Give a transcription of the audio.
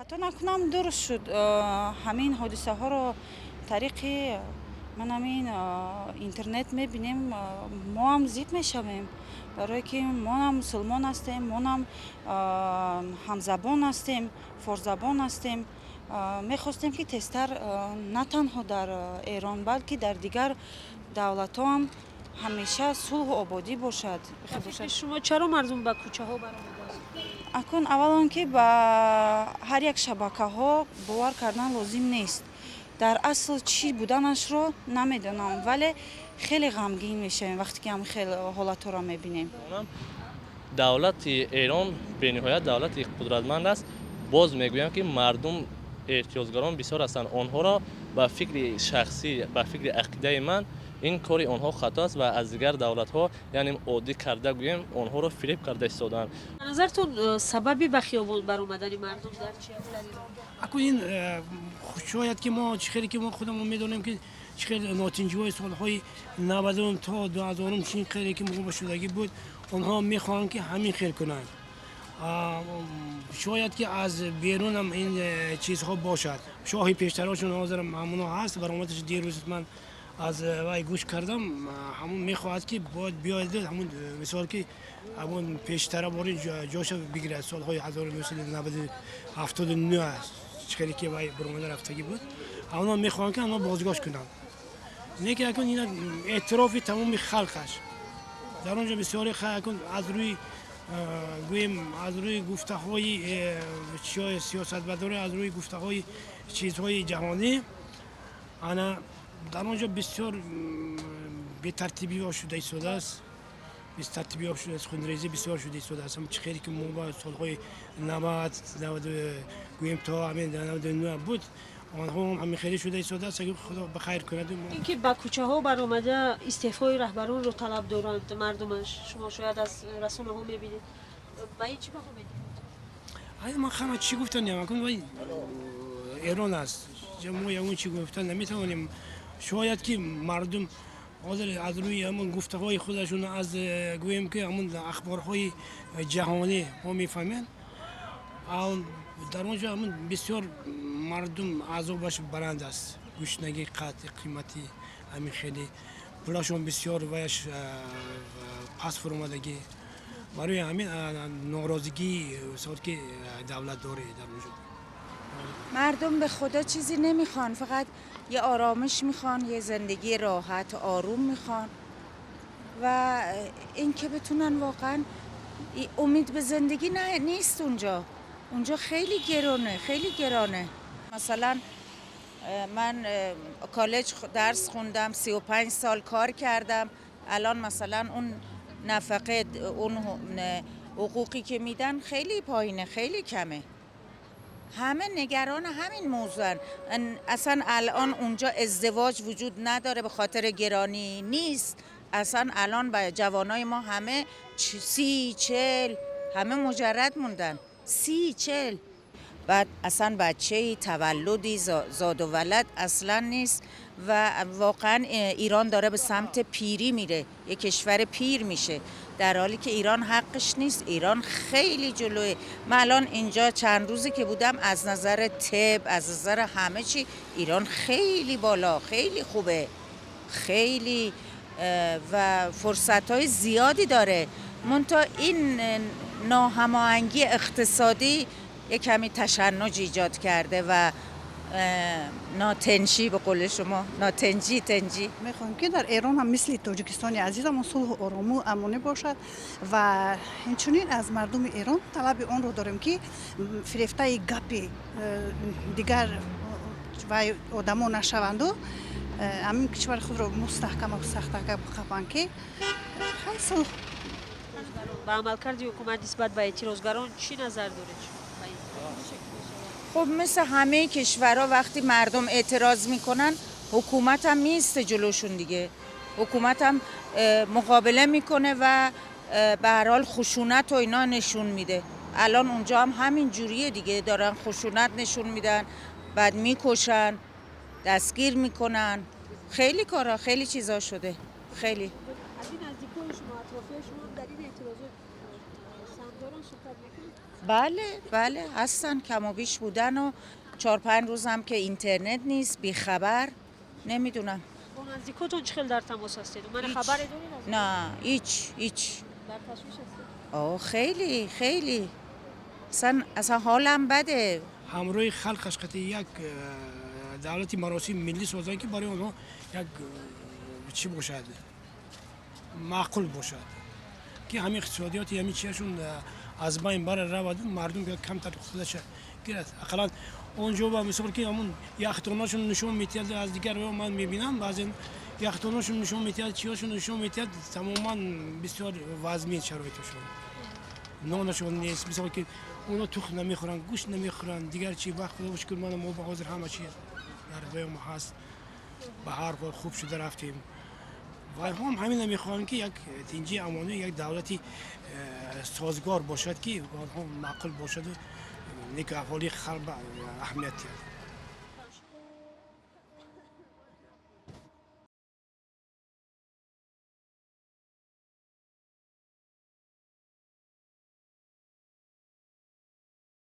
حتی نکنم درست شد همین حادثه ها رو طریق من همین اینترنت میبینیم ما هم زیاد میشویم برای که ما هم مسلمان هستیم ما هم همزبان هستیم فرزبان هستیم میخواستیم که تستر نه تنها در ایران بلکه در دیگر دولت ها هم همیشه صلح و آبادی باشد. شما چرا مردم به کوچه ها برآمدند؟ اکنون اول که با هر یک شبکه ها باور کردن لازم نیست. در اصل چی بودنش رو نمیدونم ولی خیلی غمگین میشیم وقتی که هم خیلی حالت رو میبینیم. دولت ایران به نهایت دولت قدرتمند است. باز میگویم که مردم احتیاجگران بسیار هستند. آنها را با فکر شخصی با فکر عقیده من این کاری آنها خطا است و از دیگر دولت ها یعنی عادی کرده گویم آنها را فریب کرده ایستادند. به نظرتون سببی به خیابان برآمدن مردم در چی است در ایران؟ اكو این شاید که ما چخیری که ما خودمون میدونیم که چخیر ناتنجی های سالهای 90 تا 2000 چین خیری که موقع شدگی بود اونها میخوان که همین خیر کنند. شاید که از بیرون هم این چیزها باشد. شاهی پیشتراشون حاضر همونا هست برامتش دیروز من از وای گوش کردم همون میخواهد که باید بیاید همون مثال که همون پیشتر باری جاش بگیره سالهای 1979 است چخیری که وای برامده رفتگی بود همونا میخواهند که همونا بازگاش کنند نه که اکن این اعتراف تمام خلقش در اونجا بسیاری خلق از روی گویم از روی گفته های سیاست مداره از روی گفته های چیزهای جهانی انا در اونجا بسیار به ترتیبی ها شده ایستاده است به ترتیبی ها شده است خونریزی بسیار شده ایستاده است هم چخیری که ما با سالهای 90 گویم تا همین 99 بود آنها هم همین خیلی شده ایستاده است اگر خدا بخیر کند اینکه به کوچه ها برآمده استعفای رهبران رو طلب دارند مردمش شما شاید از رسانه ها میبینید به این چی بخوام میدید؟ من خواهم چی گفتن نمیکنم ولی ایران است جمعی اون چی گفتن نمیتوانیم شاید که مردم حاضر از روی همون گفته های خودشون از گویم که همون اخبارهای جهانی ما میفهمیم در اونجا همون بسیار مردم عذابش برند است گوشنگی قطع قیمتی همین خیلی پولاشون بسیار ویش پس فرمادگی برای همین ناراضگی سال که دولت داره در اونجا مردم به خدا چیزی نمیخوان فقط یه آرامش میخوان یه زندگی راحت آروم میخوان و اینکه بتونن واقعا امید به زندگی نیست اونجا خیلی گرانه مثلا من کالج درس خوندم 35 سال کار کردم الان مثلا اون نفقه اون حقوقی که میدن خیلی پایینه خیلی کمه همه نگران همین موضوعن اصلا الان اونجا ازدواج وجود نداره به خاطر گرانی نیست اصلا الان با جوانای ما همه 30-40 همه مجرد موندن 30-40 بعد اصلا بچه تولدی زاد و ولد اصلا نیست و واقعا ایران داره به سمت پیری میره یک کشور پیر میشه در حالی که ایران حقش نیست ایران خیلی جلوه من الان اینجا چند روزی که بودم از نظر طب از نظر همه چی ایران خیلی بالا خیلی خوبه خیلی و فرصت‌های زیادی داره منتها این ناهماهنگی اقتصادی یک کمی تشنج ایجاد کرده و ناتنجی به قول شما تنجی میخوام که در ایران هم مثل تاجیکستان عزیزم صلح و آرامو امنی باشد و اینچنین از مردم ایران طلب آن رو داریم که فریفته گپی دیگر و آدمو نشوند و همین کشور خود رو مستحکم و سختگیر بخوان که خیلی صلح به عملکرد حکومت نسبت به اعتراضگران چی نظر دارید؟ خب مثل همه کشورها وقتی مردم اعتراض میکنن حکومت هم نیست جلوشون دیگه حکومت هم مقابله میکنه و به هر حال خشونت و اینا نشون میده الان اونجا هم همین جوریه دیگه دارن خشونت نشون میدن بعد میکشن دستگیر میکنن خیلی کارا خیلی چیزا شده خیلی از این نزدیکای شما اطرافیای شما در این اعتراضات سمداران صحبت میکنید؟ بله هستن، کم و بیش بودن و 4-5 روز هم که اینترنت نیست، بیخبر. نمیدونم. با نزدیکاتون چه خیلی در تماس هستید؟ من خبر دارین از نه هیچ در تشویش هستید؟ آه خیلی اصلا حالم بده. همراه خلقش قطعی یک دولتی مراسم ملی سازن که برای آنها یک چی باشد، معقول باشد که همین اقتصادیاتی همین چیشون از بین بر رود، مردم بیاد کمتر خودش گیرد. اقلا اونجا با مثال که همون یختوناشون نشون میتید، از دیگر من میبینم بعضی یختوناشون نشون میتید، چیاشون نشون میتید، تماما بسیار وضعی شرایطشون، نانشون نیست. مثلا که اونا تخم نمیخورن، گوشت نمیخورن، دیگر چی وقت خدا بشکر ما به حاضر همه چی در دوام هست، به هر حال خوب شده رفتیم و هم همین نمیخوان که یک تنجی امانی یک دولتی سازگار باشد که هم معقول باشد و نیک احوالی خلق اهمیت دهد.